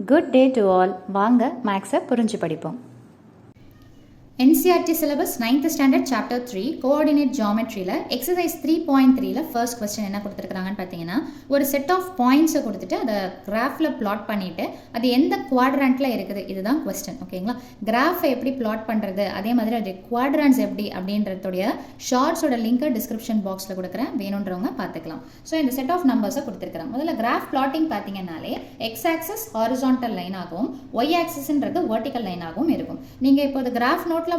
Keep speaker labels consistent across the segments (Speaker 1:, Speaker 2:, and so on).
Speaker 1: Good day to all. வாங்க மேக்ஸை புரிஞ்சு படிப்போம். NCERT syllabus 9th standard chapter 3 coordinate geometryல exercise 3.3ல first question என்ன கொடுத்துருக்காங்கன்னு பார்த்தீங்கன்னா, ஒரு செட் ஆஃப் பாயிண்ட்ஸை கொடுத்துட்டு அதை கிராஃபில் பிளாட் பண்ணிட்டு அது எந்த குவாட்ரண்ட்ல இருக்குது, இதுதான் கொஸ்டின். ஓகேங்களா? கிராஃபை எப்படி பிளாட் பண்ணுறது, அதே மாதிரி அது குவாட்ரண்ட்ஸ் எப்படி அப்படின்றதுடைய ஷார்ட்ஸோட லிங்கை டிஸ்கிரிப்ஷன் பாக்ஸில் கொடுக்குறேன், வேணுன்றவங்க பார்த்துக்கலாம். ஸோ இந்த செட் ஆஃப் நம்பர்ஸை கொடுத்துருக்குறாங்க. முதல்ல கிராஃப் பிளாட்டிங் பார்த்தீங்கன்னாலே எக்ஸ் ஆக்சஸ் ஹாரிசான்டல் லைன் ஆகவும் ஒய் ஆக்சஸ்ன்றது வெர்டிக்கல் லைன் ஆகவும் இருக்கும். நீங்கள் இப்போ இந்த கிராஃப் நோட்டில்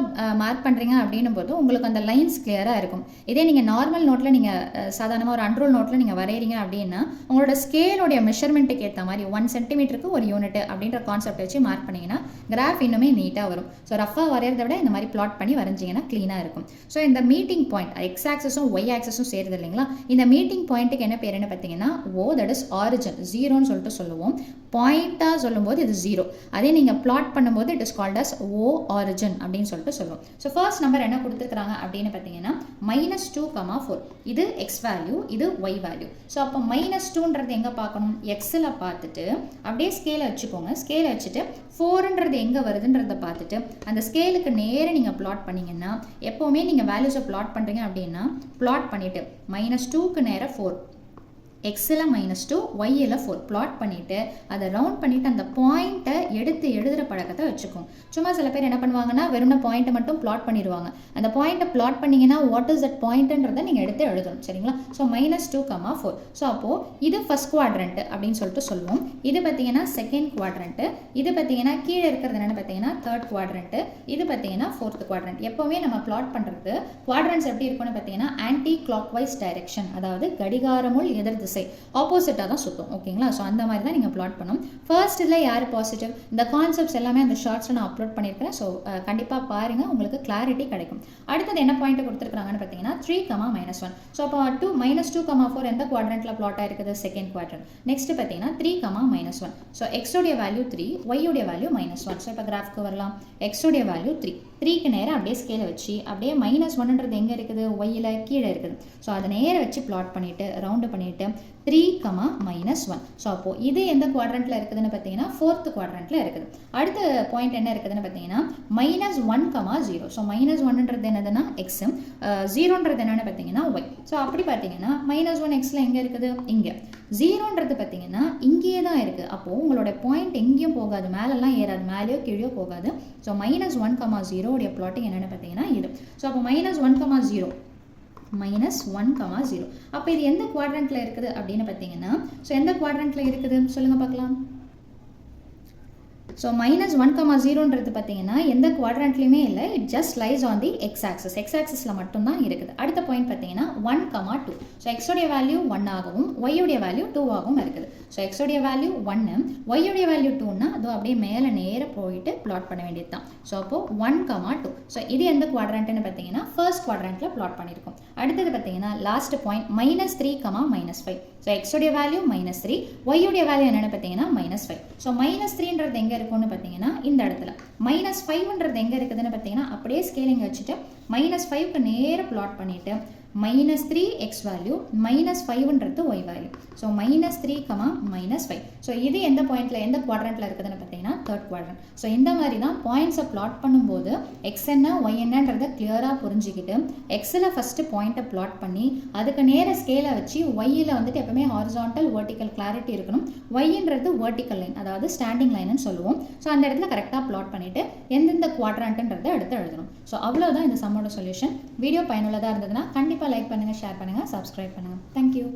Speaker 1: மார்க் பண்ணுறீங்க அப்படின்னும் போது உங்களுக்கு அந்த லைன்ஸ் கிளியராக இருக்கும். இதே நீங்கள் நார்மல் நோட்டில் நீங்கள் சாதாரணமாக ஒரு அன்ரூல் நோட்டில் நீங்கள் வரைகிறீங்க அப்படின்னா உங்களோட ஸ்கேலோடைய மெஷர்மெண்ட்டுக்கு ஏற்ற மாதிரி 1 சென்டிமீட்டருக்கு ஒரு யூனிட் அப்படின்ற கான்செப்ட் வச்சு மார்க் பண்ணிங்கன்னா கிராஃப் இன்னுமே நீட்டாக வரும். ஸோ ரஃபாக வரைகிறத விட இந்த மாதிரி பிளாட் பண்ணி வரைஞ்சிங்கன்னா க்ளீனாக இருக்கும். ஸோ இந்த மீட்டிங் பாயிண்ட் எக்ஸ் ஆக்சஸும் ஒய் ஆக்சஸும் சேருது இல்லைங்களா? இந்த மீட்டிங் பாயிண்ட்டுக்கு என்ன பேருன்னு பார்த்தீங்கன்னா ஓ, தட் இஸ் ஆரிஜின், ஜீரோன்னு சொல்லிட்டு சொல்லுவோம். பாயிண்ட்டாக சொல்லும்போது இது ஜீரோ. அதே நீங்கள் பிளாட் பண்ணும்போது it is called as O origin அப்படின்னு சொல்லிட்டு சொல்லுவோம். ஸோ ஃபர்ஸ்ட் நம்பர் என்ன கொடுத்துருக்காங்க அப்படின்னு பார்த்தீங்கன்னா -2,4. இது எக்ஸ் வேல்யூ, இது ஒய் வேல்யூ. ஸோ அப்போ -2ன்றது எங்கே பார்க்கணும்? எக்ஸில் பார்த்துட்டு அப்படியே ஸ்கேலை வச்சுக்கோங்க. ஸ்கேலை வச்சுட்டு 4ன்றது எங்கே வருதுன்றதை பார்த்துட்டு அந்த ஸ்கேலுக்கு நேராக நீங்கள் பிளாட் பண்ணிங்கன்னா, எப்போவுமே நீங்கள் வேல்யூஸை பிளாட் பண்ணுறீங்க அப்படின்னா பிளாட் பண்ணிவிட்டு -2க்கு நேராக 4, எக்ஸில் -2, ஒய்யில் 4 பிளாட் பண்ணிவிட்டு அதை ரவுண்ட் பண்ணிவிட்டு அந்த பாயிண்ட்டை எடுத்து எழுதுகிற பழக்கத்தை வச்சுக்கோங்க. சும்மா சில பேர் என்ன பண்ணுவாங்கன்னா வெறும் பாயிண்ட்டை மட்டும் பிளாட் பண்ணிடுவாங்க. அந்த பாயிண்ட்டை பிளாட் பண்ணிங்கன்னா வாட் இஸ் தட் பாயிண்ட்ன்றதை நீங்கள் எடுத்து எழுதணும். சரிங்களா? ஸோ -2,4. ஸோ அப்போது இது ஃபர்ஸ்ட் குவாட்ரண்ட் அப்படின்னு சொல்லிட்டு சொல்லுவோம். இது பார்த்தீங்கன்னா செகண்ட் குவாட்ரண்ட்டு. இது பார்த்தீங்கன்னா கீழே இருக்கிறது என்னென்னு பார்த்தீங்கன்னா தேர்ட் குவாட்ரண்ட்டு. இது பார்த்தீங்கன்னா ஃபோர்த் குவாட்ரண்ட். எப்போவுமே நம்ம பிளாட் பண்ணுறது குவாட்ரண்ட்ஸ் எப்படி இருக்குன்னு பார்த்தீங்கன்னா ஆன்டி கிளாக் வைஸ் டைரக்ஷன், அதாவது கடிகாரமுள் எதிர் திசை, ஆப்போசிட்டாக தான் சுற்றும். ஓகேங்களா? ஸோ அந்த மாதிரி தான் நீங்கள் பிளாட் பண்ணணும். ஃபர்ஸ்ட் இதில் யார் பாசிட்டிவ், இந்த கான்செப்ட்ஸ் எல்லாமே அந்த ஷார்ட்ஸில் நான் அப்லோட் பண்ணியிருக்கிறேன். ஸோ கண்டிப்பாக பாருங்கள், உங்களுக்கு கிளாரிட்டி கிடைக்கும். அடுத்தது என்ன பாயிண்ட் கொடுத்துருக்காங்கன்னு பார்த்தீங்கன்னா 3,-1. ஸோ அப்போ -2,4 எந்த குவாட்ரண்ட்டில் பிளாட் ஆயிருக்குது? Second quadrant. நெக்ஸ்ட் பார்த்தீங்கன்னா 3,-1. ஸோ எக்ஸோடைய வேல்யூ 3, ஒய்யோடைய வேல்யூ -1. ஸோ இப்போ கிராஃப்க்கு வரலாம். எக்ஸோடைய வேல்யூ 3, 3க்கு நேரம் அப்படியே ஸ்கேலை வச்சு அப்படியே -1ன்றது எங்கே இருக்குது? ஒய்யில் கீழே இருக்குது. ஸோ அதை நேரம் வச்சு பிளாட் பண்ணிவிட்டு ரவுண்டு பண்ணிவிட்டு 3,-1. ஸோ அப்போது இது எந்த குவாட்ரண்ட்டில் இருக்குதுன்னு பார்த்தீங்கன்னா ஃபோர்த் குவாட்ரண்ட்டில் இருக்குது. அடுத்த பாயிண்ட் என்ன இருக்குதுன்னு பார்த்தீங்கன்னா -1,0. ஸோ -1ன்றது என்னதுன்னா எக்ஸு, 0ன்றது என்னென்னு பார்த்தீங்கன்னா ஒய். ஸோ அப்படி பார்த்தீங்கன்னா -1 எக்ஸில் எங்கே இருக்குது? இங்கே. 0ன்றது பார்த்தீங்கன்னா இங்கேயே தான் இருக்குது. அப்போது உங்களோட பாயிண்ட் எங்கேயும் போகாது, மேலெல்லாம் ஏறாது, மேலேயோ கீழேயோ போகாது. ஸோ -1,0 உடைய பிளாட்டிங் என்னென்னு பார்த்தீங்கன்னா இது. ஸோ அப்போ -1,0 -1,0. அப்போ இது எந்த குவாட்ரண்ட்டில் இருக்குது அப்படின்னு பார்த்தீங்கன்னா, ஸோ எந்த குவாட்ரண்ட்டில் இருக்குது சொல்லுங்கள் பார்க்கலாம். ஸோ -1,0ன்றது பார்த்தீங்கன்னா எந்த குவாட்ரண்ட்லையுமே இல்லை, it just lies on the X axis. X ஆக்சஸில் மட்டும்தான் இருக்குது. அடுத்த பாயிண்ட் பார்த்தீங்கன்னா 1,2. ஸோ எக்ஸோடைய வேல்யூ 1 ஆகவும் ஒய்யோடைய வேல்யூ 2 ஆகவும் இருக்குது. ஸோ எக்ஸோடைய வேல்யூ 1, ஒய்யோடைய வேல்யூ 2னா அது அப்படியே மேலே நேராக போயிட்டு பிளாட் பண்ண வேண்டியது தான். ஸோ அப்போது 1,2. ஸோ இது எந்த குவாட்ரண்ட்னு பார்த்தீங்கன்னா ஃபர்ஸ்ட் குவாட்ரண்ட்டில் பிளாட் பண்ணியிருக்கோம். அடுத்தது பார்த்தீங்கன்னா லாஸ்ட் பாயிண்ட் -3,-5. ஸோ எக்ஸோடைய வேல்யூ -3, ஒய்யோடைய வேல்யூ என்னென்னு பார்த்தீங்கன்னா -5. ஸோ -3ன்றது எங்கே இருக்குன்னு பார்த்தீங்கன்னா இந்த இடத்துல. -5ன்றது எங்கே இருக்குதுன்னு பார்த்தீங்கன்னா அப்படியே ஸ்கேலிங் வச்சுட்டு -5க்கு நேராக பிளாட் பண்ணிவிட்டு -3 எக்ஸ் வேல்யூ, -5ன்றது ஒய் வேல்யூ. ஸோ -3,-5. ஸோ இது எந்த பாயிண்ட்டில் எந்த குவாட்ரண்ட்டில் இருக்குதுன்னு பார்த்தீங்கன்னா தேர்ட் குவாட்ரண்ட். ஸோ இந்த மாதிரி தான் பாயிண்ட்ஸை பிளாட் பண்ணும்போது எக்ஸ் என்ன ஒய் என்னன்றதை கிளியராக புரிஞ்சுக்கிட்டு எக்ஸில் ஃபஸ்ட்டு பாயிண்ட்டை பிளாட் பண்ணி அதுக்கு நேர ஸ்கேலை வச்சு ஒய்யில் வந்துட்டு எப்பவுமே ஹாரிசான்டல் வெர்டிக்கல் கிளாரிட்டி இருக்கணும். ஒய்ன்றது வெர்டிக்கல் லைன், அதாவது ஸ்டாண்டிங் லைன்னு சொல்லுவோம். ஸோ அந்த இடத்துல கரெக்டாக பிளாட் பண்ணிவிட்டு எந்தெந்த குவாட்ரண்ட்டுன்றதை எடுத்து எழுதணும். ஸோ அவ்வளோதான் இந்த சம்மோட சொல்யூஷன். வீடியோ பயனுள்ளதாக இருந்ததுன்னா கண்டிப்பாக லைக் பண்ணுங்கள், ஷேர் பண்ணுங்கள், சப்ஸ்கிரைப் பண்ணுங்கள். தேங்க்யூ.